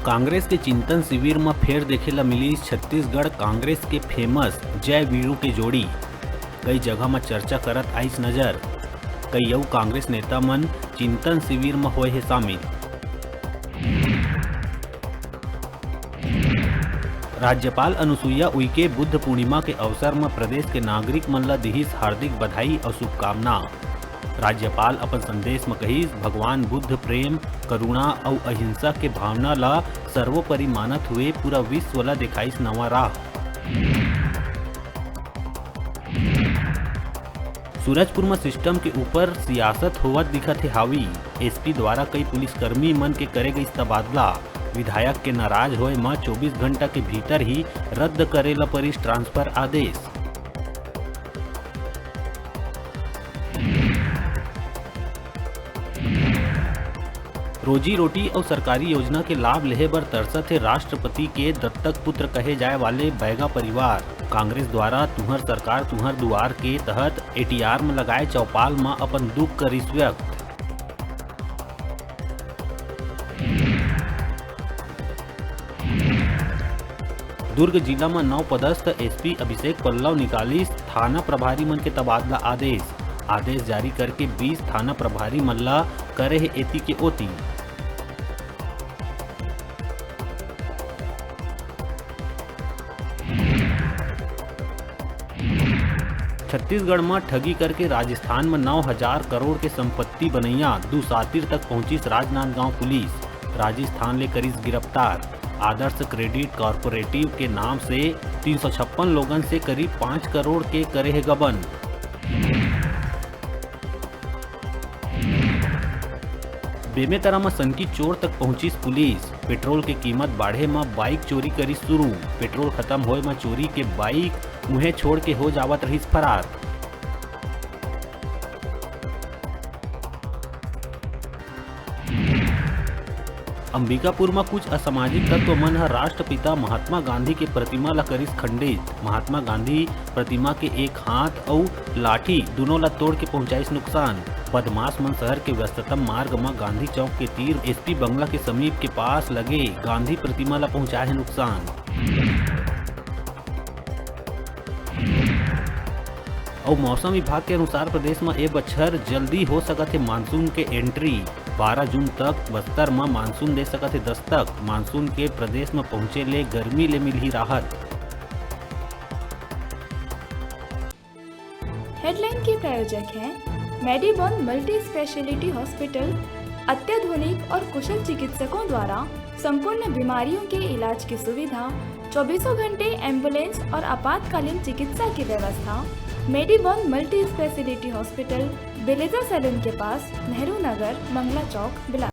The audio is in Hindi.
कांग्रेस के चिंतन शिविर में फेर देखेला मिली छत्तीसगढ़ कांग्रेस के फेमस जय वीरू के जोड़ी। कई जगह में चर्चा करत आइस नजर। कई यऊ कांग्रेस नेता मन चिंतन शिविर में होए है शामिल। राज्यपाल अनुसुईया उइके बुद्ध पूर्णिमा के अवसर में प्रदेश के नागरिक मन ला दिहिस हार्दिक बधाई और शुभकामना। राज्यपाल अपन संदेश में कहिस भगवान बुद्ध प्रेम, करुणा और अहिंसा के भावना ला सर्वोपरि मानत हुए पूरा विश्व ला दिखाइस नवा राह। सूरजपुर में सिस्टम के ऊपर सियासत होवत दिखत है हावी। एसपी द्वारा कई पुलिसकर्मी मन के करे गई तबादला। विधायक के नाराज होए में 24 घंटा के भीतर ही रद्द करेला परिस ट्रांसफर आदेश। रोजी रोटी और सरकारी योजना के लाभ लेहे बर तरसत है राष्ट्रपति के दत्तक पुत्र कहे जाए वाले बैगा परिवार। कांग्रेस द्वारा तुहर सरकार तुहर दुआर के तहत एटीआर में लगाए चौपाल में अपन दुख करिस व्यक्त। दुर्ग जिला में नव पदस्थ एसपी अभिषेक पल्लव निकालिस थाना प्रभारी मन के तबादला आदेश जारी करके 20 थाना प्रभारी मन ला करे है एती के ओती। छत्तीसगढ़ में ठगी करके राजस्थान में 9,000 करोड़ के संपत्ति बनैया दुसातिर तक पहुंचिस राजनांदगांव पुलिस। राजस्थान ले करिस गिरफ्तार। आदर्श क्रेडिट कॉर्पोरेटिव के नाम से 356 लोगन से करीब 5 करोड़ के करे है गबन। बेमेतरा में सनकी चोर तक पहुंची पुलिस। पेट्रोल के कीमत बाढ़े में बाइक चोरी करी शुरू। पेट्रोल खत्म होए में चोरी के बाइक मुहे छोड़ के हो जावत रही फरार। अंबिकापुर में कुछ असामाजिक तत्व मन ह राष्ट्रपिता महात्मा गांधी के प्रतिमा ला करिस खंडित। महात्मा गांधी प्रतिमा के एक हाथ और लाठी दोनों ला तोड़ के पहुंचाइस नुकसान। बदमाश मन शहर के व्यस्ततम मार्ग में गांधी चौक के तीर एसपी बंगला के समीप के पास लगे गांधी प्रतिमा ला पहुंचाए है नुकसान। और मौसम विभाग के अनुसार प्रदेश में ए बछर जल्दी हो सकत है मानसून के एंट्री। 12 जून तक बस्तर में मानसून दे सकत है दस्तक। मानसून के प्रदेश में पहुंचे ले गर्मी ले मिल ही राहत। हेडलाइन के प्रायोजक हैं मेडिबॉन मल्टी स्पेशलिटी हॉस्पिटल। अत्याधुनिक और कुशल चिकित्सकों द्वारा संपूर्ण बीमारियों के इलाज की सुविधा, 24 घंटे एम्बुलेंस और आपातकालीन चिकित्सा की व्यवस्था। मेडिबॉन मल्टी स्पेशलिटी हॉस्पिटल, बेलेजा सैलून के पास, नेहरू नगर, मंगला चौक, बिलासपुर।